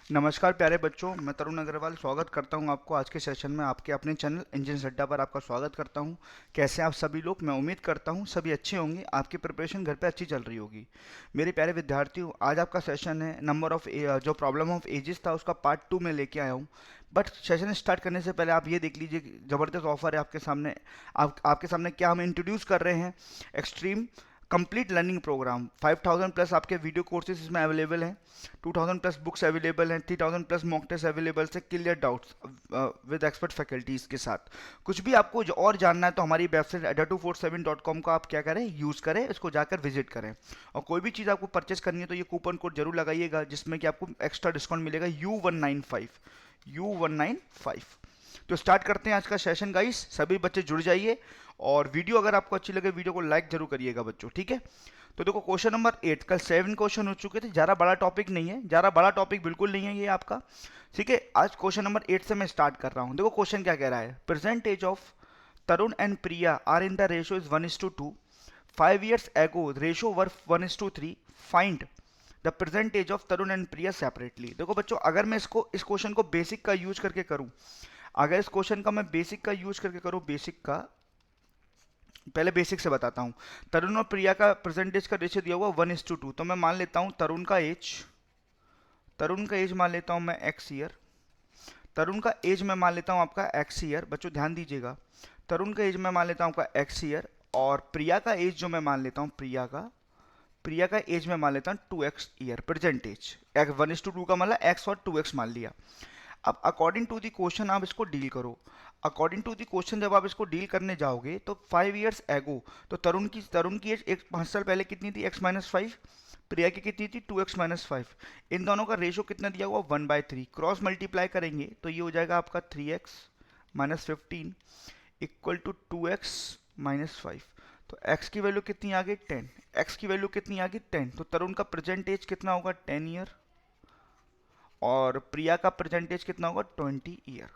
नमस्कार प्यारे बच्चों, मैं तरुण अग्रवाल स्वागत करता हूं आपको आज के सेशन में। आपके अपने चैनल इंजन अड्डा पर आपका स्वागत करता हूं। कैसे हैं आप सभी लोग? मैं उम्मीद करता हूं सभी अच्छे होंगे। आपकी प्रिपरेशन घर पे अच्छी चल रही होगी। मेरे प्यारे विद्यार्थियों, आज आपका सेशन है नंबर ऑफ जो प्रॉब्लम ऑफ एजेस था उसका पार्ट 2 में लेके आया हूं। बट सेशन स्टार्ट करने से पहले आप ये देख लीजिए कि ज़बरदस्त ऑफर है आपके सामने। आपके सामने क्या हम इंट्रोड्यूस कर रहे हैं? Extreme complete learning program. 5000 plus आपके वीडियो कोर्सेज इसमें अवेलेबल हैं, 2000 प्लस बुक्स अवेलेबल हैं, 3000 प्लस मॉक टेस्ट अवेलेबल से clear doubts with expert faculties के साथ। कुछ भी आपको और जानना है तो हमारी वेबसाइट adda247.com का आप क्या करें, यूज़ करें, इसको जाकर विजिट करें। और कोई भी चीज़ आपको परचेस करनी है तो ये कूपन कोड जरूर लगाइएगा, जिसमें कि आपको एक्स्ट्रा डिस्काउंट मिलेगा U195। तो स्टार्ट करते हैं आज का सेशन गाइस। सभी बच्चे जुड़ जाइए और वीडियो अगर आपको अच्छी लगे वीडियो को लाइक जरूर करिएगा बच्चों, ठीक है? तो देखो क्वेश्चन नंबर 8, कल 7 क्वेश्चन हो चुके थे। ज़्यादा बड़ा टॉपिक नहीं है, ज़्यादा बड़ा टॉपिक बिल्कुल नहीं है ये आपका, ठीक है? आज क्वेश्चन नंबर 8 से मैं स्टार्ट कर रहा हूँ। देखो क्वेश्चन क्या कह रहा है, present age of Tarun and Priya are in the ratio is 1:2। 5 years ago ratio were 1:3। Find the present age of Tarun and Priya separately. देखो बच्चों, अगर मैं इस क्वेश्चन को बेसिक का यूज करके करूं, अगर इस क्वेश्चन का मैं बेसिक का यूज करके करूं, बेसिक का पहले बेसिक से बताता हूं। तरुण और प्रिया का परसेंटेज का रेशियो दिया हुआ 1:2। तो मैं मान लेता हूं तरुण का एज मान लेता हूं मैं एक्स ईयर। तरुण का एज मैं मान लेता हूं आपका एक्स ईयर। बच्चों ध्यान दीजिएगा, तरुण का एज मैं मान लेता हूं आपका एक्स ईयर, और प्रिया का एज जो मैं मान लेता हूं प्रिया का एज में मान लेता हूं 2x ईयर। प्रेजेंट एज 1:2 का मतलब x और 2x मान लिया। अब अकॉर्डिंग टू द क्वेश्चन आप इसको डील करो। अकॉर्डिंग टू द क्वेश्चन जब आप इसको डील करने जाओगे तो 5 years एगो, तो तरुण की एज 5 साल पहले कितनी थी? x-5। प्रिया की कितनी थी? 2x-5। इन दोनों का रेशियो कितना दिया हुआ? 1/3। क्रॉस मल्टीप्लाई करेंगे तो ये हो जाएगा आपका 3x-15 इक्वल टू 2x-5। तो x की वैल्यू कितनी आ गई? 10। x की वैल्यू कितनी आ गई? 10। तो तरुण का प्रेजेंट एज कितना होगा? 10 ईयर, और प्रिया का प्रेजेंटेज कितना होगा? 20 year.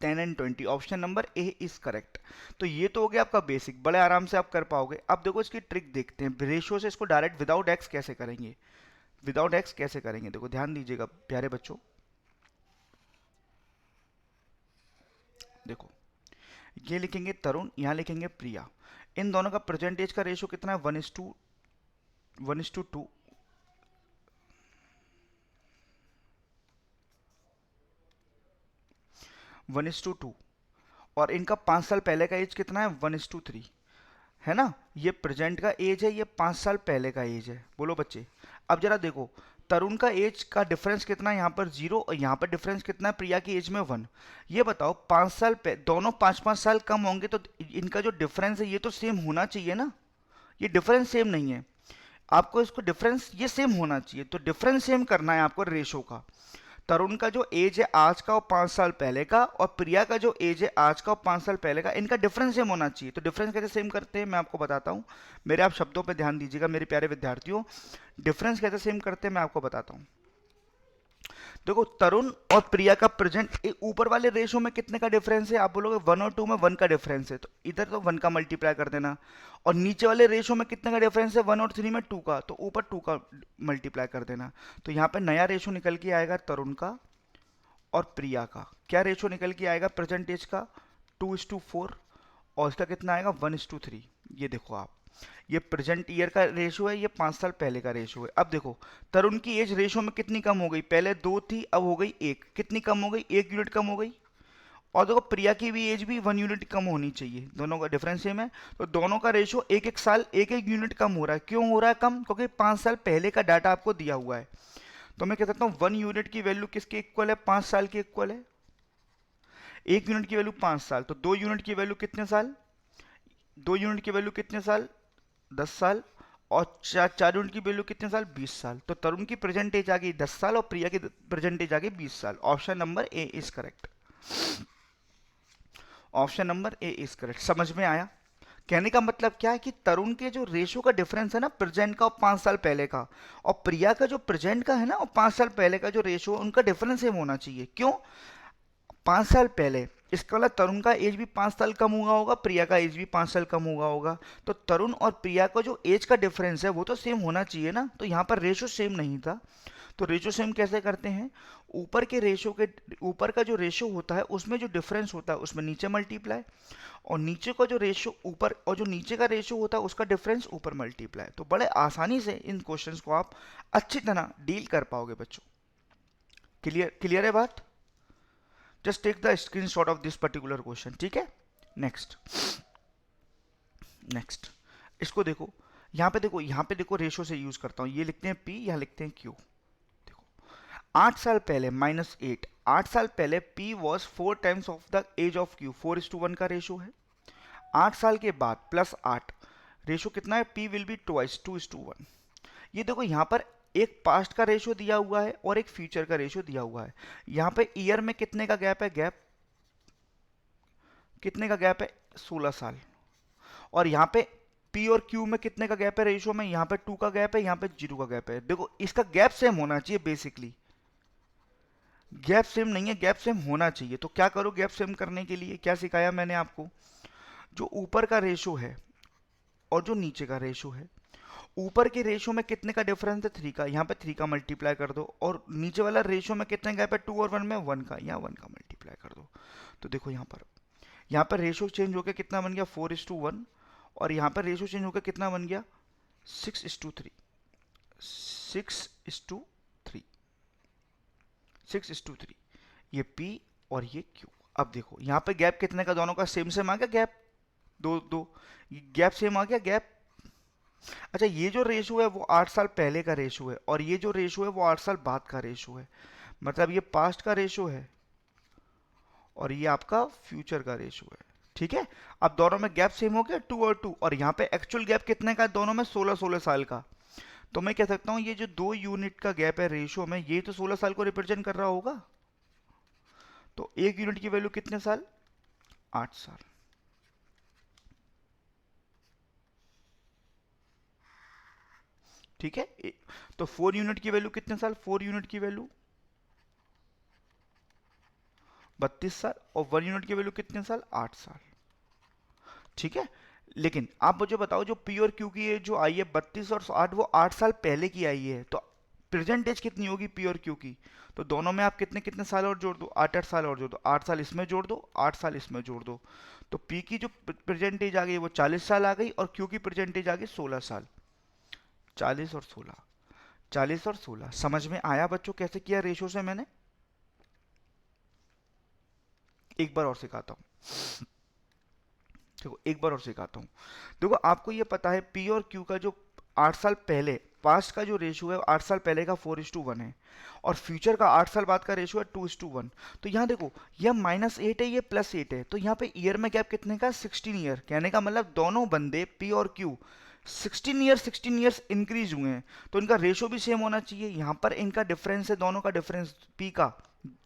10 and 20, option number A is correct. तो ये तो हो गया आपका बेसिक, बड़े आराम से आप कर पाओगे। अब देखो इसकी ट्रिक देखते हैं, रेशियो से इसको डायरेक्ट विदाउट एक्स कैसे करेंगे। विदाउट एक्स कैसे करेंगे, देखो ध्यान दीजिएगा प्यारे बच्चों। देखो ये लिखेंगे तरुण, यहाँ लिखेंगे प्रिया। इन दोनों का प्रेजेंटेज का रेशियो कितना है? 1:2। 1:2। और इनका 5 साल पहले का एज कितना है? 1:3, है ना? ये प्रेजेंट का एज है, ये 5 साल पहले का एज है। बोलो बच्चे। अब जरा देखो, तरुण का एज का डिफरेंस कितना है? यहाँ पर 0, और यहाँ पर डिफरेंस कितना है? प्रिया की एज में 1। ये बताओ 5 साल पे दोनों 5-5 साल कम होंगे तो इनका जो डिफरेंस है ये तो सेम होना चाहिए ना। ये डिफरेंस सेम नहीं है, आपको इसको डिफरेंस ये सेम होना चाहिए। तो डिफरेंस सेम करना है आपको रेशो का। तरुण का जो एज है आज का वो 5 साल पहले का, और प्रिया का जो एज है आज का वो 5 साल पहले का, इनका डिफरेंस सेम होना चाहिए। तो डिफरेंस कैसे सेम करते हैं मैं आपको बताता हूँ। मेरे आप शब्दों पे ध्यान दीजिएगा मेरे प्यारे विद्यार्थियों। डिफरेंस कैसे सेम करते हैं मैं आपको बताता हूँ। देखो तरुण और प्रिया का प्रेजेंट ऊपर वाले रेशो में कितने का डिफरेंस है? आप बोलोगे 1 और 2 में 1 का डिफरेंस है, तो इधर तो 1 का मल्टीप्लाई कर देना। और नीचे वाले रेशो में कितने का डिफरेंस है? 1 और 3 में 2 का, तो ऊपर 2 का मल्टीप्लाई कर देना। तो यहाँ पे नया रेशो निकल के आएगा तरुण का और प्रिया का। क्या रेशो निकल के आएगा प्रेजेंटेज का? 2:4। और इसका कितना आएगा? 1:3। ये देखो आप, ये प्रेजेंट ईयर का रेशो है, ये 5 साल पहले का रेशो है। अब देखो तरुण की एज रेशो में कितनी कम हो गई? पहले 2 थी, अब हो गई 1। कितनी कम हो गई? 1 यूनिट कम हो गई। और देखो प्रिया की भी एज भी 1 यूनिट कम होनी चाहिए, दोनों का डिफरेंस सेम है। तो दोनों का रेशो 1-1 साल 1-1 यूनिट कम हो रहा है। क्यों हो रहा है कम? क्योंकि 5 साल पहले का डाटा आपको दिया हुआ है। तो मैं कह सकता हूँ 1 यूनिट की वैल्यू किसके इक्वल है? 5 साल के इक्वल है। 1 यूनिट की वैल्यू 5 साल, तो 2 यूनिट की वैल्यू कितने साल? 2 यूनिट की वैल्यू कितने साल? 10 साल। और 4 यूनिट की वैल्यू कितने साल? 20 साल। तो तरुण की प्रेजेंट एज आ गई 10 साल और प्रिया की प्रेजेंट एज आ गई 20 साल। Option number A is correct. Option number A is correct. समझ में आया? कहने का मतलब क्या है कि तरुण के जो रेशो का डिफरेंस है ना प्रेजेंट का और 5 साल पहले का, और प्रिया का जो प्रेजेंट का है ना और 5 साल पहले का जो रेशो, उनका डिफरेंस सेम होना चाहिए। क्यों? 5 साल पहले, इसका मतलब तरुण का एज भी 5 साल कम हुआ होगा, प्रिया का एज भी 5 साल कम हुआ होगा। तो तरुण और प्रिया का जो एज का डिफरेंस है वो तो सेम होना चाहिए ना। तो यहाँ पर रेशो सेम नहीं था, तो रेशो से हम कैसे करते हैं, ऊपर के रेशो के ऊपर का जो रेशो होता है उसमें जो डिफरेंस होता है उसमें नीचे मल्टीप्लाई, और नीचे का जो रेशो ऊपर और जो नीचे का रेशो होता है उसका डिफरेंस ऊपर मल्टीप्लाई। तो बड़े आसानी से इन क्वेश्चंस को आप अच्छी तरह डील कर पाओगे बच्चों। क्लियर क्लियर है बात? Just take the screenshot of this particular question, ठीक है। नेक्स्ट नेक्स्ट इसको देखो, यहाँ पे देखो रेशो से यूज करता हूँ, ये लिखते हैं P, यहाँ लिखते हैं Q। देखो 8 साल पहले -8, 8 साल पहले P was 4 times of the age of Q, 4:1 का रेशो है। 8 साल के बाद +8, रेशो कितना है, P विल बी ट्वाइस, 2:1। ये देखो यहाँ पर एक पास्ट का रेशो दिया हुआ है और एक फ्यूचर का रेशो दिया हुआ है। यहाँ पे ईयर में कितने का गैप है, कितने का गैप है, 16 साल। और यहाँ पे P और Q में कितने का गैप है रेशो में, यहाँ पे 2 का गैप है, यहाँ पे 0 का गैप है। देखो इसका गैप सेम होना चाहिए, बेसिकली गैप सेम नहीं है, गैप सेम होना चाहिए। तो क्या करो, गैप सेम करने के लिए क्या सिखाया मैंने आपको, जो ऊपर का रेशो है और जो नीचे का रेशो है, ऊपर के रेशो में कितने का डिफरेंस है, 3 का, यहाँ पे 3 का मल्टीप्लाई कर दो, और नीचे वाला रेशो में कितने गैप है, 2 और 1 में 1 का, यहाँ 1 का मल्टीप्लाई कर दो। तो देखो यहाँ पर रेशो चेंज होकर कितना बन गया, 4:1, और यहाँ पर रेशो चेंज होकर कितना बन गया, 6:3, 6:3, 6:3, ये P और ये Q। अब देखो यहाँ पे गैप कितने का, दोनों का सेम सेम आ गया गैप, दो दो गैप सेम आ गया गैप। अच्छा ये जो रेशो है वो 8 साल पहले का रेशो है, और ये जो रेशो है वो 8 साल बाद का रेशो है, मतलब ये पास्ट का रेशो है और ये आपका फ्यूचर का रेशो है, ठीक है। अब दोनों में गैप सेम हो गया, 2 और 2, और यहाँ पे एक्चुअल गैप कितने का है, दोनों में 16-16 साल का। तो मैं कह सकता हूँ ये जो 2 यूनिट का गैप है रेशो में, ये तो 16 साल को रिप्रेजेंट कर रहा होगा। तो 1 यूनिट की वैल्यू कितने साल, 8 साल। ठीक है, तो 4 यूनिट की वैल्यू कितने साल, 4 यूनिट की वैल्यू 32 साल, और 1 यूनिट की वैल्यू कितने साल, 8 साल। ठीक है, लेकिन आप मुझे बताओ जो P और Q की ये जो आई है 32 और 8, वो 8 साल पहले की आई है, तो प्रेजेंट एज कितनी होगी P और Q की, तो दोनों में आप कितने कितने साल और जोड़ दो, 8-8 साल और जोड़ दो, 8 साल इसमें जोड़ दो, 8 साल इसमें जोड़ दो। तो P की जो प्रेजेंट एज आ गई वो 40 साल आ गई, और Q की प्रेजेंट एज आ गई 16 साल। 40 और 16, 40 और 16, समझ में आया बच्चों कैसे किया रेशो से मैंने? एक बार और सिखाता हूँ, देखो एक बार और सिखाता हूँ। देखो आपको ये पता है P और Q का जो 8 साल पहले पास्ट का जो रेशो है 8 साल पहले का 4:1 है, और फ्यूचर का 8 साल बाद का रेशो है 2:1। तो यहाँ देखो यह -8 है, ये +8 है, तो यहाँ पे ईयर में गैप कितने का, 16 ईयर। कहने का मतलब दोनों बंदे P और Q 16 ईयर्स इंक्रीज हुए हैं, तो इनका रेशो भी सेम होना चाहिए। यहाँ पर इनका डिफरेंस है, दोनों का डिफरेंस P का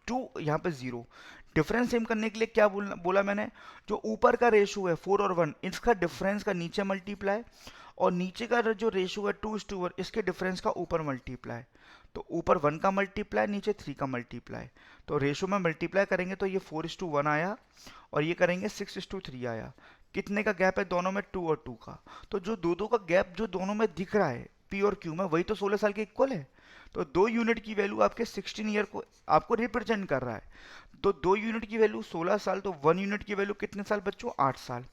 2, यहाँ पे 0। डिफरेंस सेम करने के लिए क्या बोला मैंने, जो ऊपर का रेशो है 4 और 1, इसका डिफरेंस का नीचे मल्टीप्लाई, और नीचे का जो रेशो है 2:1, इसके डिफरेंस का ऊपर मल्टीप्लाई। तो ऊपर 1 का मल्टीप्लाई, नीचे 3 का मल्टीप्लाई। तो रेशो में मल्टीप्लाई करेंगे तो ये 4:1 आया, और ये करेंगे 6:3 आया। कितने का गैप है दोनों में, 2 और 2 का। तो जो दो का गैप जो दोनों में दिख रहा है P और Q में, वही तो 16 साल के इक्वल है। तो 2 यूनिट की वैल्यू आपके 16 ईयर को आपको रिप्रेजेंट कर रहा है। तो 2 यूनिट की वैल्यू 16 साल, तो 1 यूनिट की वैल्यू कितने साल बच्चों, 8 साल।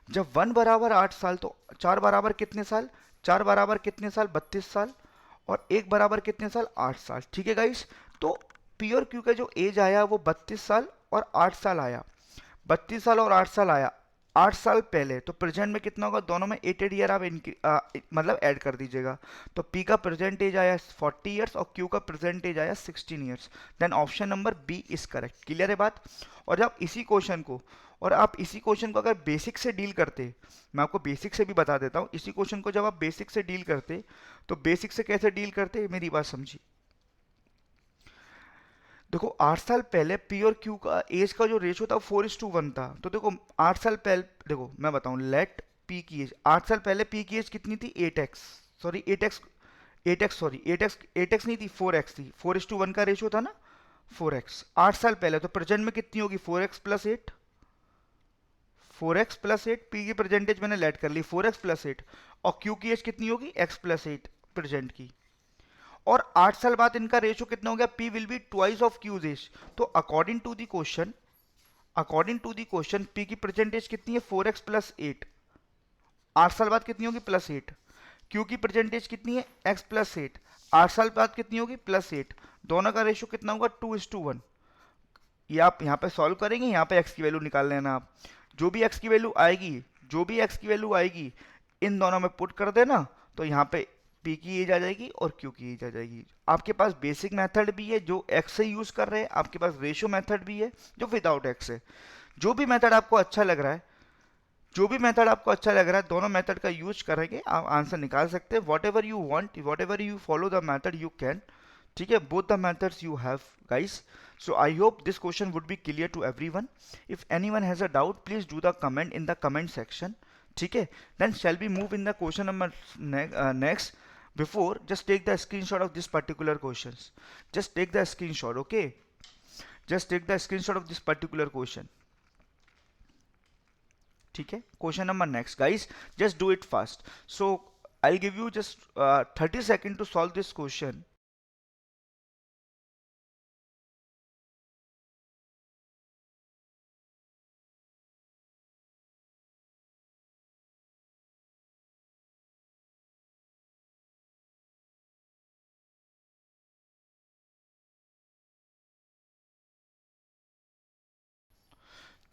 जब 1 बराबर 8 साल, तो 4 बराबर कितने साल, 4 बराबर कितने साल, 32 साल, और 1 बराबर कितने साल, 8 साल। ठीक है गाइस, तो P और Q का जो एज आया वो 32 साल और 8 साल आया, 32 साल और 8 साल आया 8 साल पहले। तो प्रेजेंट में कितना होगा, दोनों में 8 ईयर आप मतलब ऐड कर दीजिएगा। तो P का प्रेजेंट एज आया 40 ईयर्स और Q का प्रेजेंट एज आया 16 years. Then option number B is correct. Clear है बात? और जब इसी क्वेश्चन को अगर बेसिक से डील करते, मैं आपको बेसिक से भी बता देता हूँ, इसी क्वेश्चन को जब आप बेसिक से डील करते, तो बेसिक से कैसे डील करते मेरी बात समझिए। देखो 8 साल पहले P और Q का एज का जो रेशो था 4:1 था। तो देखो 8 साल पहले, देखो मैं बताऊं, लेट P की एज, 8 साल पहले P की एज कितनी थी, 8x, सॉरी 8x नहीं थी, 4x थी। 4:1 का रेशो था ना, 4x 8 साल पहले। तो प्रेजेंट में कितनी होगी, 4x + 8, 4x + 8। P की प्रेजेंटेज मैंने लेट कर ली 4x + 8, और Q की एज कितनी होगी, x + 8 प्रेजेंट की। और 8 साल बाद इनका रेशियो कितना हो गया, P will be twice of Q's age. तो according to the question, P की प्रेजेंट एज कितनी है, 4x प्लस 8। 8 साल बाद कितनी होगी, प्लस 8। Q की प्रेजेंट एज कितनी है, x प्लस 8। 8 साल बाद कितनी होगी, प्लस 8। दोनों का रेशियो कितना होगा, 2:1। ये आप यहाँ पे सॉल्व करेंगे, यहाँ पे x की वैल्यू निकाल लेना आप। जो भी x की वैल्यू आएगी, इन दोनों में पुट कर देना, तो यहाँ पे P की एज आ जाएगी और Q की एज आ जाएगी। आपके पास बेसिक मेथड भी है जो x से यूज कर रहे हैं, आपके पास रेशियो मेथड भी है जो विदाउट x है। जो भी मेथड आपको अच्छा लग रहा है, दोनों मेथड का यूज करेंगे, आप आंसर निकाल सकते हैं। What ever you want, what ever you follow the method you can. ठीक है, both the methods you have, guys. So I hope this question would be clear to everyone. If anyone has a doubt, please do the comment in the comment section. ठीक है, then shall we move in the question number next? Before, just take the screenshot of this particular questions. Just take the screenshot, okay? Just take the screenshot of this particular question. ठीक है, question number next guys, just do it fast. So I give you just 30 second to solve this question.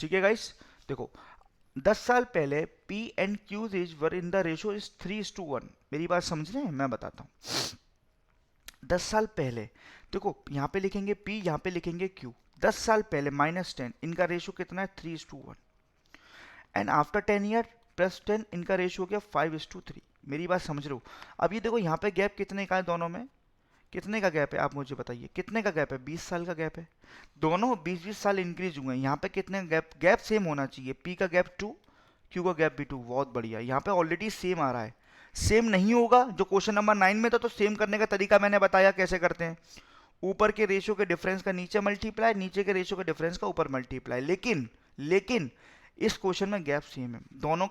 ठीक है guys, देखो 10 साल पहले P and Q's age were in the ratio is 3:1। मेरी बात समझ रहे हैं, मैं बताता हूँ। 10 साल पहले देखो, यहाँ पे लिखेंगे P, यहाँ पे लिखेंगे Q। 10 साल पहले -10, इनका रेशियो कितना है, 3:1। एंड आफ्टर 10 ईयर +10, इनका रेशियो हो गया 5:3। मेरी बात समझ रहे हो। अब ये देखो यहाँ पे गैप कितने का है, दोनों में कितने का गैप है, आप मुझे बताइए कितने का गैप है, 20 साल का गैप है। दोनों 20-20 साल इंक्रीज हुए हैं। यहाँ पे कितने गैप सेम होना चाहिए, P का गैप 2, Q का गैप भी 2। बहुत बढ़िया, यहाँ पे ऑलरेडी सेम आ रहा है। सेम नहीं होगा, जो क्वेश्चन नंबर 9 में था, तो सेम करने का तरीका मैंने बताया कैसे करते हैं। ऊपर के रेशियो के डिफरेंस का नीचे मल्टीप्लाई, नीचे के रेशियो के डिफरेंस का ऊपर मल्टीप्लाई। लेकिन इस क्वेश्चन में गैप सेम है, दोनों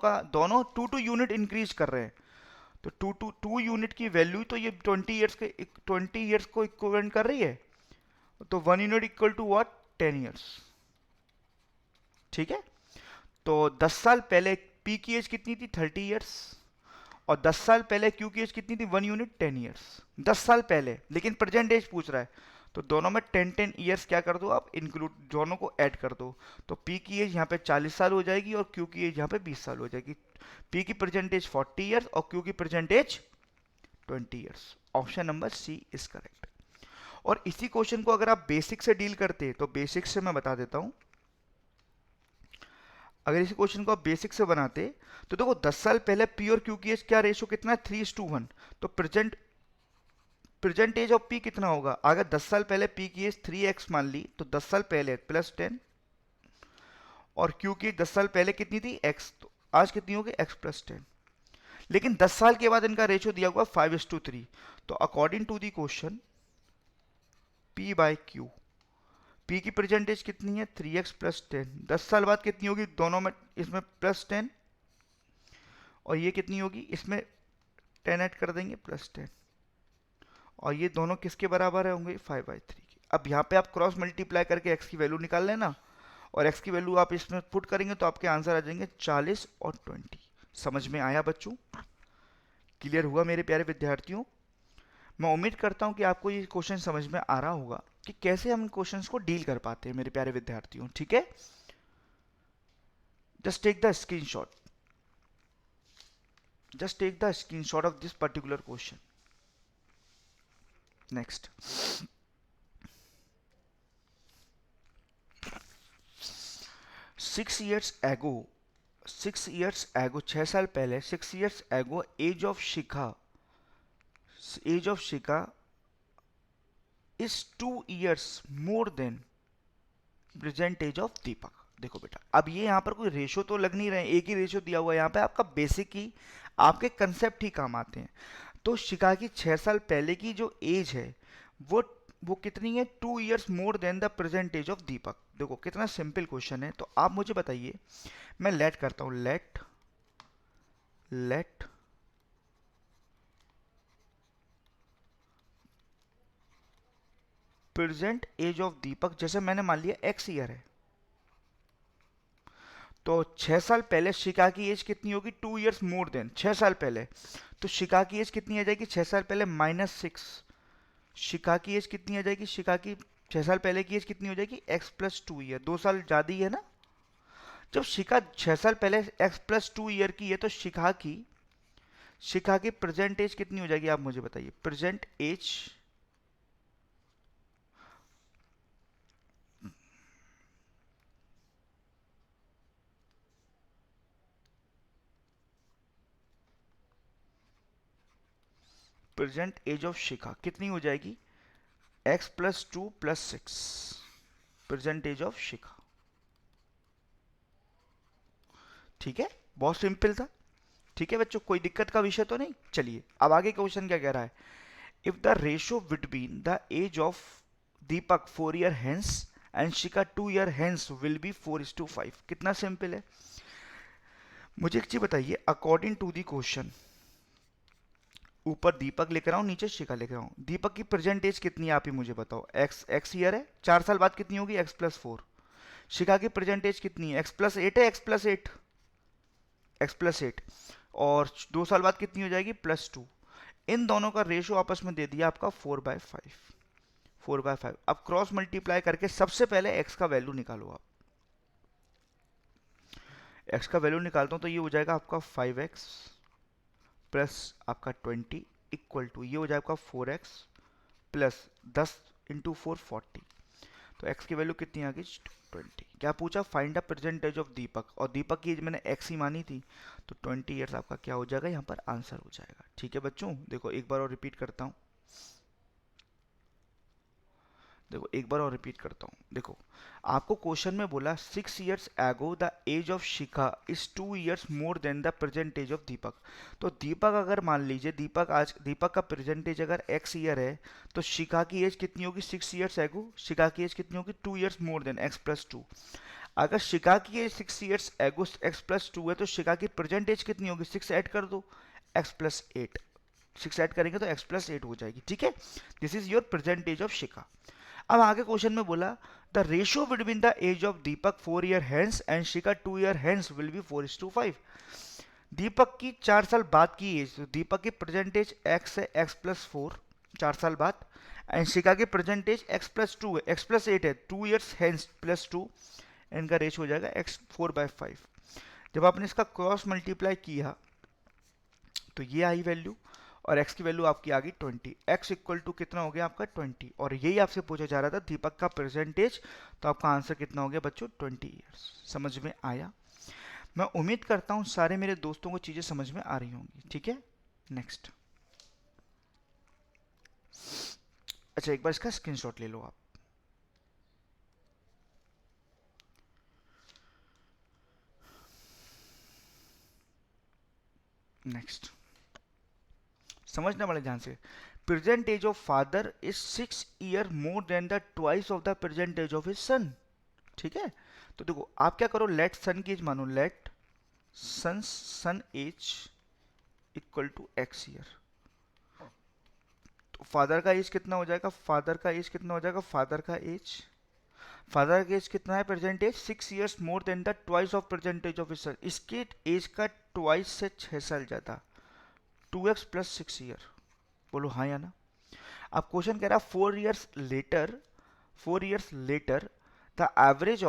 2 यूनिट इंक्रीज कर रहे हैं। तो 2 यूनिट की वैल्यू तो ये 20 ईयर्स को इक्विवेलेंट कर रही है। तो 1 unit equal to what, 10 years. ठीक है, तो 10 साल पहले P की एज कितनी थी, 30 ईयर्स। और 10 साल पहले Q की एज कितनी थी, 1 यूनिट 10 ईयर्स। 10 साल पहले, लेकिन प्रेजेंट एज पूछ रहा है, तो दोनों में 10-10 ईयर्स क्या कर दो आप, इंक्लूड, दोनों को ऐड कर दो। तो P की एज यहाँ पे 40 साल हो जाएगी और Q की एज यहाँ पे 20 साल हो जाएगी। P की प्रेजेंट एज 40 ईयर्स और Q की present age 20 years. Option number C is correct. और इसी क्वेश्चन को अगर आप बेसिक से डील करते, तो बेसिक से मैं बता देता हूं। अगर इसी क्वेश्चन को आप बेसिक से बनाते, तो देखो 10 साल पहले P और Q की एज क्या रेशियो कितना है, 3:1। तो प्रेजेंट एज ऑफ P कितना होगा, अगर 10 साल पहले P की एज 3x मान ली, तो 10 साल पहले +10, और Q की 10 साल पहले कितनी थी, x, तो आज कितनी होगी, x + 10। लेकिन 10 साल के बाद इनका रेशियो दिया हुआ 5:3। तो according to the question, P by Q, P की परसेंटेज कितनी है, 3x + 10। 10 साल बाद कितनी होगी, दोनों में, इसमें +10 और ये कितनी होगी, इसमें 10 ऐड कर देंगे, +10। और ये दोनों किसके बराबर होंगे, 5/3 के। अब यहाँ पे आप क्रॉस मल्टीप्लाई करके x की वैल्यू निकाल लेना, और x की वैल्यू आप इसमें पुट करेंगे तो आपके आंसर आ जाएंगे 40 और 20। समझ में आया बच्चों, क्लियर हुआ मेरे प्यारे विद्यार्थियों। मैं उम्मीद करता हूं कि आपको ये क्वेश्चन समझ में आ रहा होगा कि कैसे हम क्वेश्चंस को डील कर पाते हैं मेरे प्यारे विद्यार्थियों। ठीक है, just take the screenshot, of this particular question. Next, 6 years ago, 6 साल पहले, 6 years ago, age of Shikha is 2 years more than present age of Deepak. देखो बेटा, अब ये यहाँ पर कोई रेशो तो लग नहीं रहे, एक ही रेशो दिया हुआ है, यहाँ पे आपका बेसिक ही, आपके कंसेप्ट ही काम आते हैं। तो शिखा की 6 साल पहले की जो एज है, वो कितनी है, 2 years more than the present age of Deepak. देखो कितना सिंपल क्वेश्चन है। तो आप मुझे बताइए, मैं लेट करता हूं, लेट प्रेजेंट एज ऑफ दीपक, जैसे मैंने मान लिया एक्स ईयर है, तो 6 साल पहले शिखा की एज कितनी होगी, 2 years मोर देन 6 साल पहले। तो शिखा की एज कितनी आ जाएगी 6 साल पहले, -6। शिखा की एज कितनी आ जाएगी, शिखा की 6 साल पहले की एज कितनी हो जाएगी, x+2 ईयर, 2 साल ज़्यादा ही है ना। जब शिखा 6 साल पहले x+2 ईयर की है, तो शिखा की प्रेजेंट एज कितनी हो जाएगी, आप मुझे बताइए। Present age, present age of Shikha कितनी हो जाएगी, x+2+6, प्रेजेंट एज ऑफ शिखा। ठीक है, बहुत सिंपल था। ठीक है बच्चों, कोई दिक्कत का विषय तो नहीं। चलिए अब आगे क्वेश्चन क्या कह रहा है, if the ratio between the age of Deepak 4 year hence and Shikha 2 year hence will be 4:5। कितना सिंपल है। मुझे एक चीज बताइए, अकॉर्डिंग टू द क्वेश्चन, ऊपर दीपक लिख रहा हूं, नीचे शिखा लिख रहा हूं। दीपक की प्रेजेंट एज कितनी है आप ही मुझे बताओ, एक्स ईयर है, 4 साल बाद कितनी होगी, x+4। शिखा की प्रेजेंट एज कितनी है, x+8 है, x+8, और 2 साल बाद कितनी हो जाएगी, +2। इन दोनों का रेशियो आपस में दे दिया आपका 4/5, 4/5। अब क्रॉस मल्टीप्लाई करके सबसे पहले x का वैल्यू निकालो आप। x का वैल्यू निकालता हूं तो ये हो जाएगा आपका 5x प्लस आपका 20 इक्वल टू, ये हो जाएगा आपका 4x प्लस 10 × 4 40। तो x की वैल्यू कितनी आ गई, 20। क्या पूछा, find the present age of Deepak, और दीपक की एज मैंने x ही मानी थी, तो 20 ईयर्स आपका क्या हो जाएगा, यहाँ पर आंसर हो जाएगा। ठीक है बच्चों, देखो एक बार और रिपीट करता हूँ, देखो आपको क्वेश्चन में बोला 6 years ago the age of Shikha is 2 years more than the present age of Deepak. तो दीपक, अगर मान लीजिए दीपक का प्रेजेंट एज अगर x ईयर है, तो शिखा की एज कितनी होगी, 6 years एगो शिखा की एज कितनी होगी, 2 years मोर देन x+2। अगर शिखा की एज 6 years एगो x+2 है, तो शिखा की प्रेजेंट एज कितनी होगी, 6 ऐड कर दो, x+8। 6 ऐड करेंगे तो x+8 हो जाएगी। ठीक है, this is your present age of Shikha. अब आगे क्वेश्चन में बोला the ratio between the age of Deepak 4 year hence and Shikha 2 year hence will be 4:5। Deepak की 4 साल बाद की एज, तो दीपक की प्रेजेंट एज x है, x+4 4 साल बाद, एंड शिखा की प्रेजेंट एज x+2 है, x+8 है, 2 years hence +2, इनका रेशियो हो जाएगा x 4/5। जब आपने इसका क्रॉस मल्टीप्लाई किया तो ये आई वैल्यू, और x की वैल्यू आपकी आ गई 20। x इक्वल टू कितना हो गया आपका 20, और यही आपसे पूछा जा रहा था दीपक का परसेंटेज, तो आपका आंसर कितना हो गया बच्चों, 20 ईयर्स। समझ में आया। मैं उम्मीद करता हूं सारे मेरे दोस्तों को चीजें समझ में आ रही होंगी। ठीक है, नेक्स्ट। अच्छा, एक बार इसका स्क्रीनशॉट ले लो आप। नेक्स्ट, समझना बड़े ध्यान से। Present age of father is 6 year more than the twice of the present age of his son. ठीक है, तो देखो आप क्या करो, लेट सन की एज मानो, let son age equal to x year. तो फादर का एज कितना हो जाएगा, फादर का एज कितना है, present age 6 years more than the twice of present age of his son. इसके एज का ट्वाइस से 6 साल ज्यादा, 2x प्लस 6 ईयर। बोलो हाँ या ना। अब क्वेश्चन कह रहा है 4 years later the average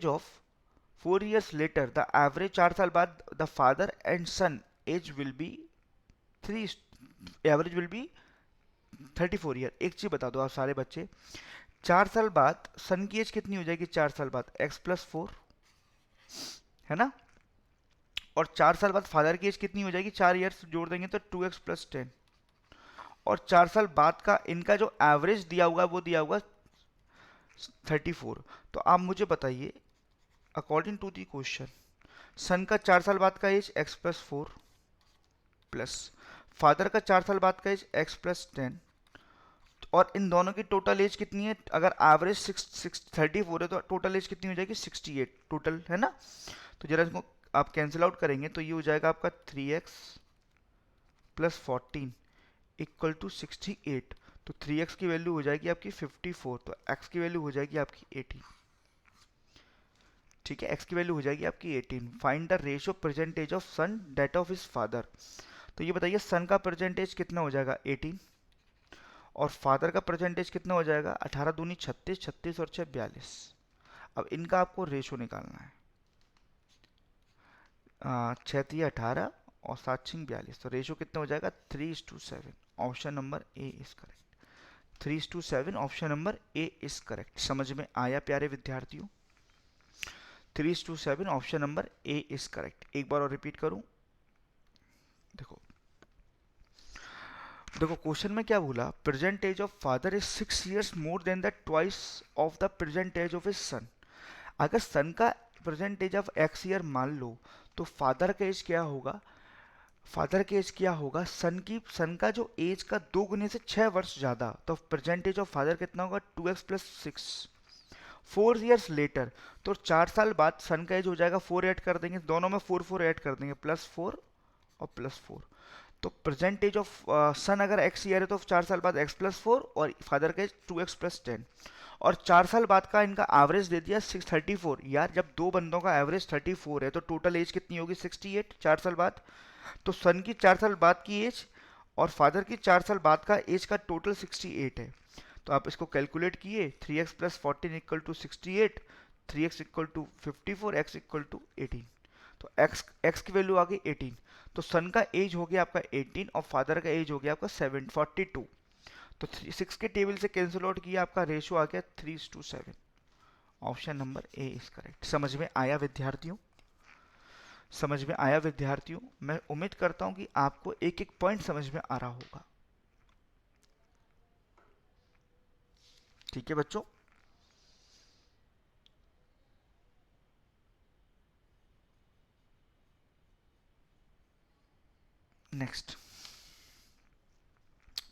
of 4 years later the average 4 साल बाद the father and son age will be 3, average will be 34 year. एक चीज बता दो आप सारे बच्चे, 4 साल बाद सन की एज कितनी हो जाएगी, 4 साल बाद x+4 है ना, और 4 साल बाद फादर की एज कितनी हो जाएगी, 4 ईयर्स जोड़ देंगे तो 2x प्लस 10, और 4 साल बाद का इनका जो एवरेज दिया हुआ वो दिया हुआ 34। तो आप मुझे बताइए, अकॉर्डिंग टू दी क्वेश्चन, सन का 4 साल बाद का एज x+4 प्लस फादर का 4 साल बाद का एज x+10, और इन दोनों की टोटल एज कितनी है, अगर एवरेज 34 है तो टोटल एज कितनी हो जाएगी, 68 टोटल है ना। तो जरा इसको आप कैंसिल आउट करेंगे तो ये हो जाएगा आपका 3x प्लस 14 इक्वल टू 68। तो 3x की वैल्यू हो जाएगी आपकी 54, तो x की वैल्यू हो जाएगी आपकी 18। ठीक है, x की वैल्यू हो जाएगी आपकी 18। Find the ratio percentage of son that of his father. तो ये बताइए सन का परसेंटेज कितना हो जाएगा 18, और फादर का परसेंटेज कितना हो जाएगा 18 दूनी 36, 36 और 6 42। अब इनका आपको रेशो निकालना है। 6 3 18 और 7 6 42, तो रेशो कितना हो जाएगा 3:7। Option number A is correct. 3:7 option number A is correct. समझ में आया प्यारे विद्यार्थियों? 3:7 option number A is correct. एक बार और रिपीट करूं, देखो देखो क्वेश्चन में क्या बोला, present age of father is 6 years more than the twice of the present age of his son. अगर सन का present age of x year मान लो, तो फादर का एज क्या होगा, फादर का एज क्या होगा, सन का जो एज का 2 गुने से 6 वर्ष ज्यादा, तो प्रेजेंट एज ऑफ फादर कितना होगा 2x + 6। 4 years लेटर, तो 4 साल बाद सन का एज हो जाएगा 4 ऐड कर देंगे, दोनों में 4 4 ऐड कर देंगे, +4 और +4। तो प्रेजेंट एज ऑफ सन अगर x ईयर है तो 4 साल बाद x + 4 और फादर का एज 2x + 10। और 4 साल बाद का इनका एवरेज दे दिया 634। यार जब दो बंदों का एवरेज 34 है तो टोटल एज कितनी होगी 68 4 साल बाद। तो सन की 4 साल बाद की एज और फादर की 4 साल बाद का एज का टोटल 68 है। तो आप इसको कैलकुलेट किए, 3x + 14 = 68, 3x = 54, x = 18। तो x की वैल्यू आ गई 18। तो सन का एज हो गया आपका 18 और फादर का एज हो गया आपका 42। तो 6 के टेबल से कैंसिल आउट किया, आपका रेशियो आ गया 3:7। Option number A is correct. समझ में आया विद्यार्थियों? समझ में आया विद्यार्थियों? मैं उम्मीद करता हूं कि आपको एक एक पॉइंट समझ में आ रहा होगा। ठीक है बच्चों? नेक्स्ट,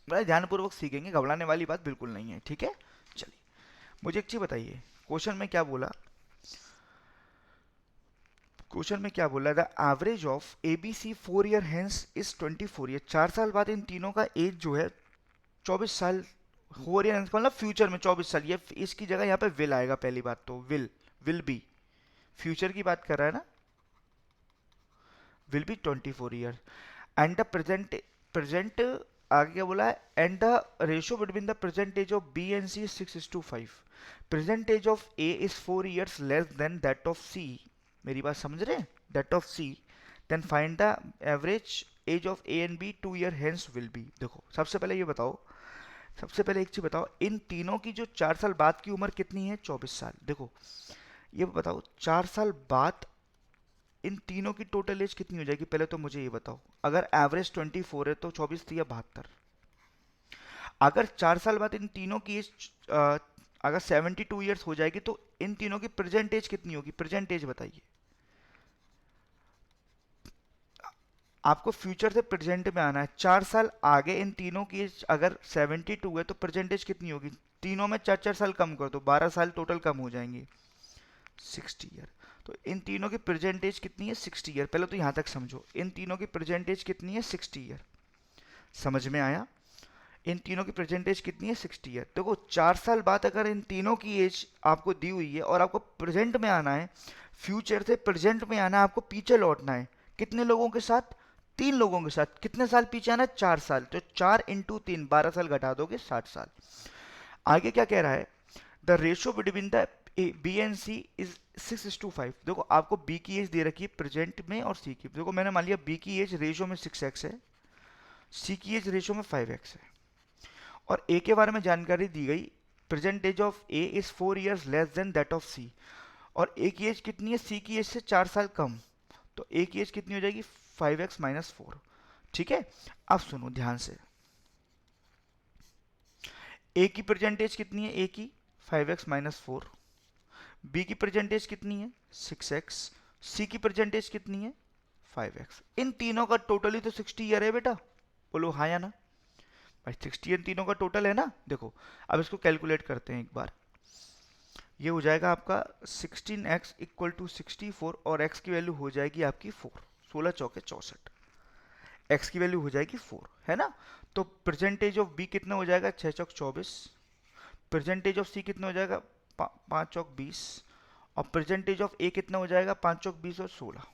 बड़ा ध्यानपूर्वक सीखेंगे, घबराने वाली बात बिल्कुल नहीं है। ठीक है, चलिए मुझे एक चीज बताइए, क्वेश्चन में क्या बोला, क्वेश्चन में क्या बोला, the average of A B C 4 year hence is 24 year. 4 साल बाद इन तीनों का एज जो है 24 साल हो रही है, मतलब फ्यूचर में 24 साल। ये इसकी जगह यहाँ पे विल आएगा, पहली बात तो विल बी, फ्यूचर की बात कर रहा है ना, will be 24 year. And the present आगे क्या बोला है, and the ratio between the present age of B and C 6:5। Present age of A is 4 years less than that of C. मेरी बात समझ रहे हैं? That of C. Then find the average age of A and B 2 year hence will be. देखो सबसे पहले ये बताओ, सबसे पहले एक चीज बताओ, इन तीनों की जो 4 साल बाद की उम्र कितनी है 24 साल। देखो ये बताओ 4 साल बाद इन तीनों की टोटल एज कितनी हो जाएगी, पहले तो मुझे ये बताओ। अगर एवरेज 24 है तो 24 थी या 72। अगर 4 साल बाद इन तीनों की एज अगर 72 ईयर्स हो जाएगी तो इन तीनों की प्रेजेंट एज कितनी होगी, प्रेजेंट एज बताइए। आपको फ्यूचर से प्रेजेंट में आना है। 4 साल आगे इन तीनों की एज अगर 72 है तो प्रेजेंट एज कितनी होगी, तीनों में 4 4 साल कम कर दो, 12 साल टोटल कम हो जाएंगे, 60 ईयर। तो इन तीनों की प्रेजेंट एज कितनी है 60 ईयर। पहले तो यहां तक समझो, इन तीनों की प्रेजेंट एज कितनी है 60 ईयर। समझ में आया? इन तीनों की प्रेजेंट एज कितनी है 60 ईयर। देखो 4 साल बाद अगर इन तीनों की एज आपको दी हुई है और आपको प्रेजेंट में आना है, फ्यूचर से प्रेजेंट में आना है, आपको पीछे लौटना है। कितने लोगों के साथ, 3 लोगों के साथ। कितने साल पीछे आना है 4 साल। तो 4 × 3 12 साल घटा दोगे 60 साल। आगे क्या कह रहा है, the ratio between the B and C is 6:5। देखो आपको बी की एज दे रखी है प्रेजेंट में और सी की। देखो मैंने मान लिया बी की एज रेशियो में 6x है, सी की एज रेशियो में 5x है, और ए के बारे में जानकारी दी गई, present age of A is 4 years less than that of C. और ए की एज कितनी है सी की एज से 4 साल कम, तो ए की एज कितनी हो जाएगी 5x - 4। ठीक है, अब सुनो ध्यान से, ए की प्रेजेंट एज कितनी है, ए की 5x - 4, बी की प्रेजेंट एज कितनी है 6x, सी की प्रेजेंट एज कितनी है 5x। इन तीनों का टोटल ही तो 60 ईयर है बेटा, बोलो हाँ या ना भाई। 60 इन तीनों का टोटल है ना। देखो अब इसको कैलकुलेट करते हैं एक बार। ये हो जाएगा आपका 16x = 64 और x की वैल्यू हो जाएगी आपकी 4, 16 चौके 64, x की वैल्यू हो जाएगी 4, है ना। तो परसेंटेज ऑफ बी कितना हो जाएगा, 6 चौक 24। परसेंटेज ऑफ सी कितना हो जाएगा, 5 चौक 20। और परसेंटेज ऑफ ए कितना हो जाएगा, 5 चौक 20 और 16।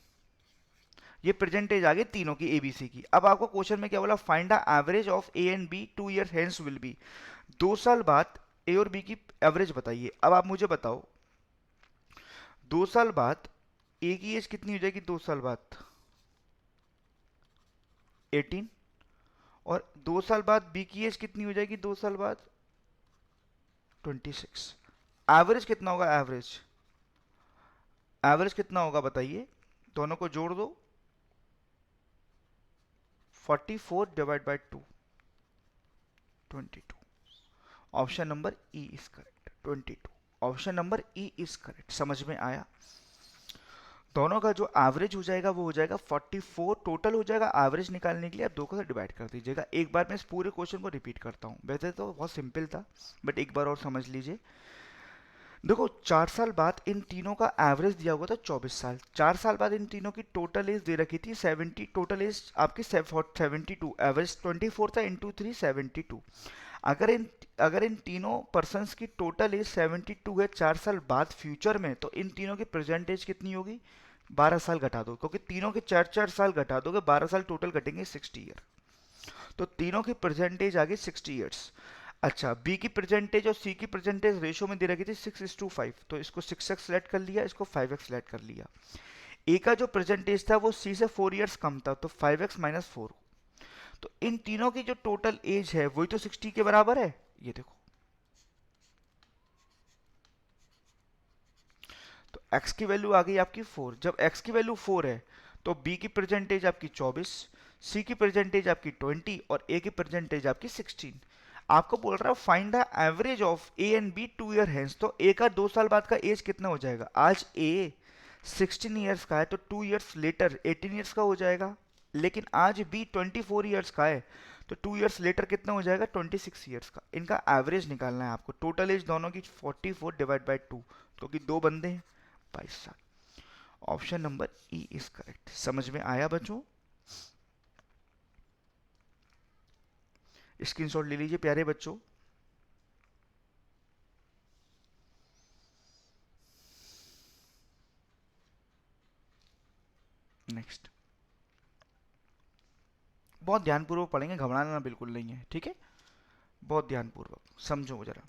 ये परसेंटेज आ गई तीनों की एबीसी की। अब आपको क्वेश्चन में क्या बोला, find the average of A and B 2 year hence will be. 2 साल बाद ए और बी की एवरेज बताइए। अब आप मुझे बताओ 2 साल बाद ए की एज कितनी हो जाएगी, 2 साल बाद 18। और 2 साल बाद बी की एज कितनी हो जाएगी, 2 साल बाद 26। एवरेज कितना होगा, एवरेज एवरेज कितना होगा बताइए, दोनों को जोड़ दो, 44 divide by 2, 22। Option number E is correct, 22। Option number E is correct. समझ में आया। दोनों का जो एवरेज हो जाएगा वो हो जाएगा 44 टोटल हो जाएगा। एवरेज निकालने के लिए आप 2 को डिवाइड कर दीजिएगा। एक बार मैं इस पूरे क्वेश्चन को रिपीट करता हूँ, वैसे तो बहुत सिंपल था बट एक बार और समझ लीजिए। देखो 4 साल बाद इन तीनों का एवरेज दिया हुआ था 24 साल। 4 साल बाद इन तीनों की टोटल एज दे रखी थी 70। टोटल एज आपकी 72। एवरेज 24 था, इंटू 3 72। अगर इन तीनों पर्सन्स की टोटल एज 72 है 4 साल बाद फ्यूचर में, तो इन तीनों की प्रेजेंट एज कितनी होगी, 12 साल घटा दो, क्योंकि तीनों के 4 4 साल घटा दोगे 12 साल टोटल घटेंगे 60 ईयर। तो तीनों की प्रेजेंटेज आ गई 60 ईयर्स। अच्छा, बी की परसेंटेज और सी की परसेंटेज रेशो में दे रखी थी 6:5, तो इसको 6x सेलेक्ट कर लिया, इसको 5x सेलेक्ट कर लिया। ए का जो परसेंटेज था वो सी से 4 ईयर्स कम था, तो 5x माइनस 4। तो इन तीनों की जो टोटल एज है वही तो 60 के बराबर है। ये देखो, तो x की वैल्यू आ गई आपकी 4। जब x की वैल्यू 4 है तो b की परसेंटेज आपकी 24, c की परसेंटेज आपकी 20 और a की परसेंटेज आपकी 16। आपको बोल रहा है find the average of A and B 2 year hence. तो a का 2 साल बाद का एज कितना हो जाएगा, आज a 16 ईयर्स का है तो 2 ईयर्स लेटर 18 ईयर्स का हो जाएगा। लेकिन आज b 24 ईयर्स का है तो 2 ईयर्स लेटर कितना हो जाएगा, 26 ईयर्स का। इनका एवरेज निकालना है आपको। टोटल एज दोनों की 44 डिवाइड बाई 2, क्योंकि दो बंदे हैं, 22 साल। Option number E is correct. समझ में आया बच्चों। स्क्रीनशॉट ले लीजिए प्यारे बच्चों। नेक्स्ट, बहुत ध्यानपूर्वक पढ़ेंगे, घबराना बिल्कुल नहीं है, ठीक है। बहुत ध्यानपूर्वक समझो जरा।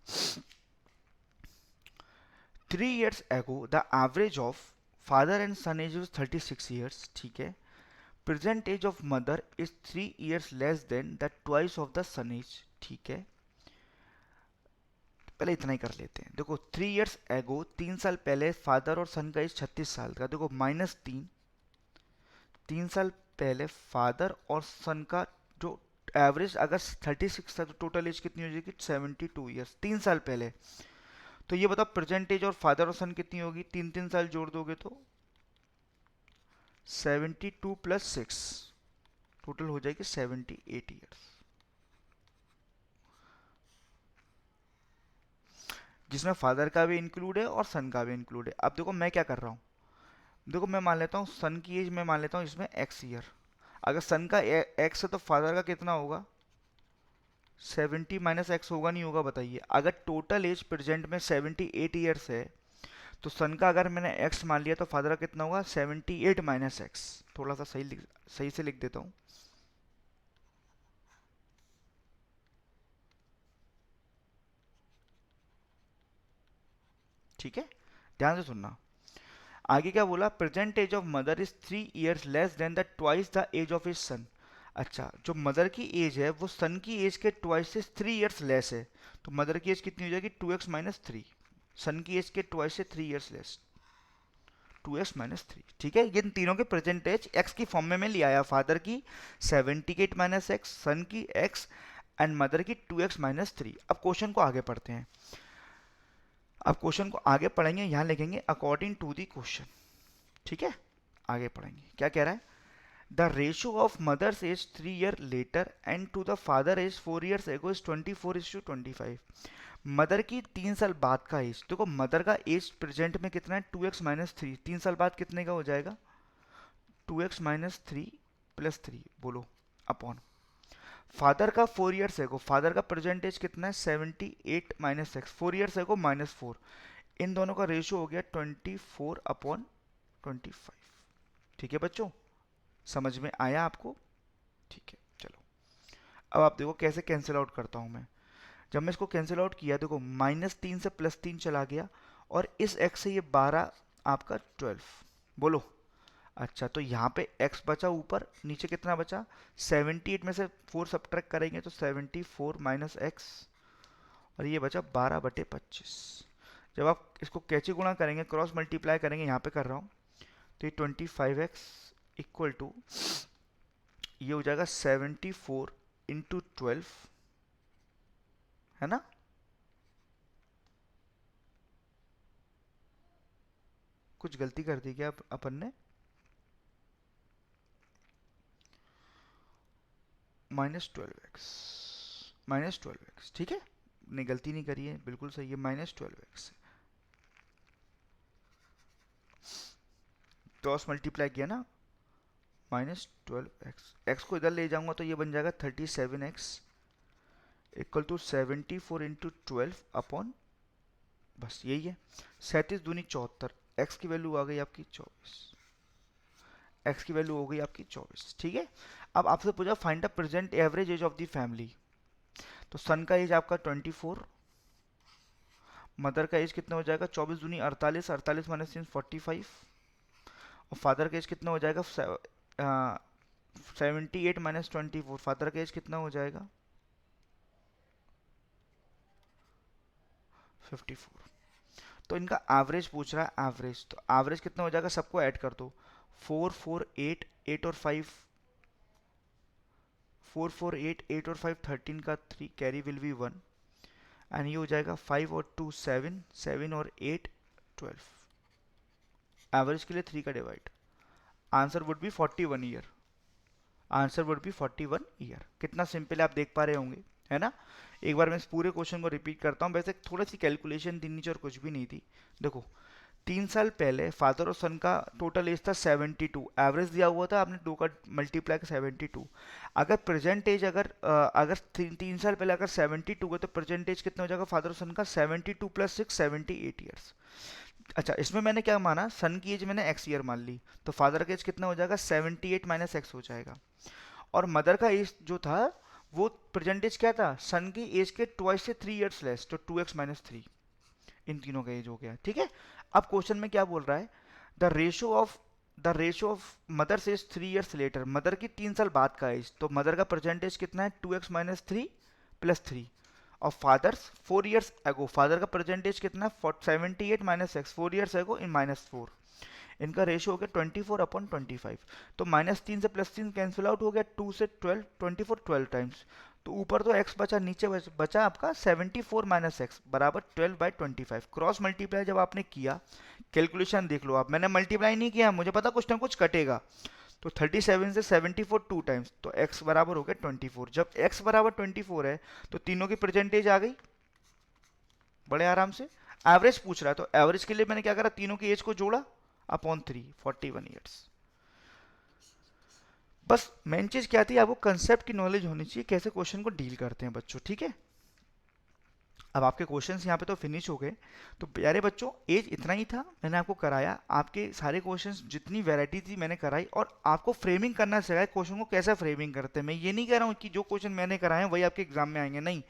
3 years ago the average of father and son age 36 years, ठीक है। Present age of mother is 3 years less than the twice of the son age, ठीक है। पहले इतना ही कर लेते हैं। देखो 3 years एगो 3 साल पहले फादर और सन का एज 36 साल का। देखो -3, 3 साल पहले फादर और सन का जो एवरेज अगर 36 था तो टोटल एज कितनी हो जाएगी, 72 ईयर्स 3 साल पहले। तो ये बताओ प्रेजेंट एज और फादर और सन कितनी होगी, 3 3 साल जोड़ दोगे तो 72 प्लस 6 टोटल हो जाएगी 78 ईयर्स, जिसमें फादर का भी इंक्लूड है और सन का भी इंक्लूड है। अब देखो मैं क्या कर रहा हूँ, देखो मैं मान लेता हूँ सन की एज, मैं मान लेता हूँ इसमें x ईयर। अगर सन का x है तो फादर का कितना होगा, 70 माइनस एक्स होगा नहीं होगा बताइए। अगर टोटल एज प्रेजेंट में 78 ईयर्स है तो सन का अगर मैंने x मान लिया तो फादर का कितना होगा, 78 माइनस एक्स। थोड़ा सा सही से लिख देता हूँ। ठीक है, ध्यान से सुनना। आगे क्या बोला, present age of mother is 3 years less than the twice the age of his son. अच्छा, जो मदर की एज है वो सन की एज के ट्वाइस से 3 years लेस है, तो मदर की एज कितनी हो जाएगी, 2x माइनस 3। सन की एज के ट्वाइस से 3 years लेस, 2x माइनस 3। ठीक है, इन तीनों के प्रेजेंट एज एक्स की फॉर्म में मैं ले आया। फादर की 78 माइनस एक्स, सन की एक्स एंड मदर की 2x माइनस 3। अब क्वेश्चन को आगे पढ़ते हैं। अब क्वेश्चन को आगे पढ़ेंगे, यहां लिखेंगे अकॉर्डिंग टू दी क्वेश्चन। ठीक है, आगे पढ़ेंगे क्या कह रहा है। The ratio of mother's age 3 year later and to the father age 4 years ago is 24:25। Mother की 3 साल बाद का एज, देखो मदर का एज प्रेजेंट में कितना है, 2x-3। 3 साल बाद कितने का हो जाएगा, 2x-3 + 3 बोलो अपॉन फादर का 4 ईयर्स है को, फादर का प्रेजेंट एज कितना है 78 माइनस एक्स, 4 ईयर्स है को -4, इन दोनों का रेशियो हो गया 24/25। ठीक है बच्चों, समझ में आया आपको? ठीक है चलो, अब आप देखो कैसे कैंसिल आउट करता हूं मैं। जब मैं इसको कैंसिल आउट किया, देखो -3 से +3 चला गया, और इस x से ये 12 आपका 12, बोलो। अच्छा, तो यहाँ पे x बचा ऊपर, नीचे कितना बचा 78 में से 4 सब्ट्रैक्ट करेंगे तो 74 माइनस एक्स, और ये बचा 12/25। जब आप इसको कैचे गुणा करेंगे, क्रॉस मल्टीप्लाई करेंगे, यहाँ पे कर रहा हूँ, तो ये 25x इक्वल टू, ये हो जाएगा 74 इंटू 12, है ना? कुछ गलती कर दी क्या अपन ने? -12x, -12x, ठीक है, नहीं गलती नहीं करी है, बिल्कुल सही है, -12x। क्रॉस मल्टीप्लाई किया ना, -12x, x को इधर ले जाऊंगा तो ये बन जाएगा 37x equal to 74 into 12 upon, बस यही है, 37 दूनी 74, x की वैल्यू आ गई आपकी 24, x की वैल्यू हो गई आपकी 24। ठीक है, अब आपसे पूछा find the present average age of the family, तो सन का एज आपका 24, मदर का एज कितना हो जाएगा 24 दूनी 48, 48 माइनस 45, और फादर का एज कितना हो जाएगा 78 माइनस 24, फादर का एज कितना हो जाएगा 54। तो इनका एवरेज पूछ रहा है, एवरेज, तो एवरेज कितना हो जाएगा, सबको ऐड कर दो, 4 4 8, 8 और 5, 4 4 8, 8 और 5 13 का 3, कैरी विल बी 1, एंड ये हो जाएगा 5 और 2 7, 7 और 8 12, एवरेज के लिए 3 का divide, answer would be 41 year, answer would be 41 year. कितना सिंपल है, आप देख पा रहे होंगे, है ना? एक बार मैं इस पूरे क्वेश्चन को रिपीट करता हूँ, वैसे थोड़ी सी कैलकुलेशन थी नीचे और कुछ भी नहीं थी। देखो 3 साल पहले फादर और सन का टोटल एज था 72, एवरेज दिया हुआ था, आपने 2 का मल्टीप्लाई का 72। अगर प्रेजेंट एज, अगर 3 साल पहले अगर 72 है, तो प्रेजेंट एज कितना हो जाएगा फादर और सन का 72 + 6 78 ईयर्स। अच्छा, इसमें मैंने क्या माना, सन की एज मैंने एक्स ईयर मान ली, तो फादर का एज कितना हो जाएगा 78 माइनस एक्स हो जाएगा, और मदर का एज जो था वो प्रेजेंट एज क्या था, सन की एज के ट्वाइस से 3 ईयर्स लेस, तो 2x - 3, इन तीनों का एज हो गया। ठीक है, अब क्वेश्चन में क्या बोल रहा है, the ratio of mother age 3 years later, mother की 3 साल बाद का एज, तो मदर का प्रेजेंट एज कितना है 2x - 3 + 3, और फादर्स 4 ईयर्स एगो, फादर का प्रेजेंट एज कितना है 78 माइनस एक्स, 4 ईयर्स एगो इन -4, इनका रेशियो हो गया 24/25, तो -3 से +3 कैंसिल आउट हो गया, 2 से 12, 24 12 टाइम्स, तो ऊपर तो x बचा, नीचे बचा आपका 74 माइनस एक्स बराबर 12/25। क्रॉस मल्टीप्लाई जब आपने किया, कैलकुलेशन देख लो आप, मैंने मल्टीप्लाई नहीं किया, मुझे पता कुछ ना कुछ कटेगा, तो 37 से 74 2 टाइम्स, तो x बराबर हो गया 24। जब x बराबर 24 है, तो तीनों की परसेंटेज आ गई बड़े आराम से। एवरेज पूछ रहा है, तो एवरेज के लिए मैंने क्या करा, तीनों की एज को जोड़ा अपॉन 3, 41 ईयर्स। बस मेन चीज क्या थी, आपको कंसेप्ट की नॉलेज होनी चाहिए, कैसे क्वेश्चन को डील करते हैं बच्चों। ठीक है, अब आपके क्वेश्चंस यहाँ पे तो फिनिश हो गए। तो प्यारे बच्चों, एज इतना ही था, मैंने आपको कराया, आपके सारे क्वेश्चंस जितनी वैरायटी थी मैंने कराई, और आपको फ्रेमिंग करना सिखाया, क्वेश्चन को कैसे फ्रेमिंग करते हैं। मैं ये नहीं कह रहा हूँ कि जो क्वेश्चन मैंने कराए हैं वही आपके एग्जाम में आएंगे, नहीं,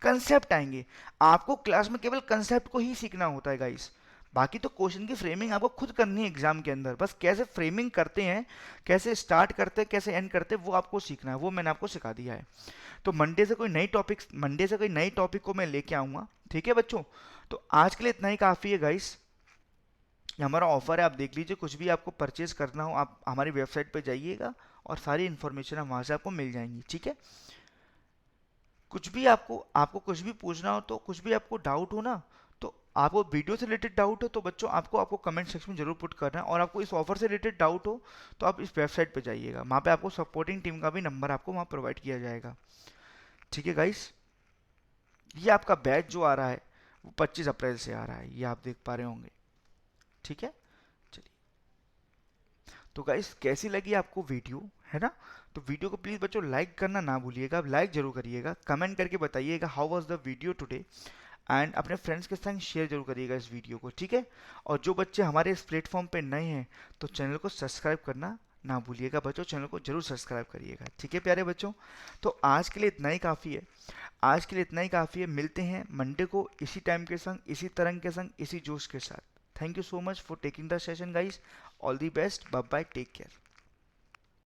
कंसेप्ट आएंगे। आपको क्लास में केवल कंसेप्ट को ही सीखना होता है गाइस, बाकी तो क्वेश्चन की फ्रेमिंग आपको खुद करनी है एग्जाम के अंदर, बस कैसे फ्रेमिंग करते हैं, कैसे स्टार्ट करते हैं, कैसे एंड करते हैं, वो आपको सीखना है, वो मैंने आपको सिखा दिया है। तो मंडे से कोई नई टॉपिक को मैं लेके आऊंगा। ठीक है बच्चों, तो आज के लिए इतना ही काफ़ी है गाइस, ये हमारा ऑफर है, आप देख लीजिए, कुछ भी आपको परचेज करना हो आप हमारी वेबसाइट पे जाइएगा, और सारी इन्फॉर्मेशन वहाँ से आपको मिल जाएंगी। ठीक है, कुछ भी आपको कुछ भी पूछना हो, तो कुछ भी आपको डाउट हो ना, तो आपको वीडियो से रिलेटेड डाउट हो, तो बच्चों आपको कमेंट सेक्शन में जरूर पुट करना है, और आपको इस ऑफर से रिलेटेड डाउट हो तो आप इस वेबसाइट पे जाइएगा, वहाँ पे आपको सपोर्टिंग टीम का भी नंबर आपको वहाँ प्रोवाइड किया जाएगा। ठीक है गाइस, ये आपका बैच जो आ रहा है वो 25 अप्रैल से आ रहा है, ये आप देख पा रहे होंगे। ठीक है, चलिए, तो गाइस कैसी लगी आपको वीडियो, है ना। तो वीडियो को प्लीज़ बच्चों लाइक करना ना भूलिएगा, आप लाइक जरूर करिएगा, कमेंट करके बताइएगा how was the video today, and अपने फ्रेंड्स के संग शेयर जरूर करिएगा इस वीडियो को, ठीक है। और जो बच्चे हमारे इस प्लेटफॉर्म पे नए हैं तो चैनल को सब्सक्राइब करना ना भूलिएगा बच्चों, चैनल को जरूर सब्सक्राइब करिएगा, ठीक है प्यारे बच्चों। तो आज के लिए इतना ही काफ़ी है, आज के लिए इतना ही काफ़ी है। मिलते हैं मंडे को इसी टाइम के संग, इसी तरंग के संग, इसी जोश के साथ। Thank you so much for taking the session guys. All the best, bye bye, take care.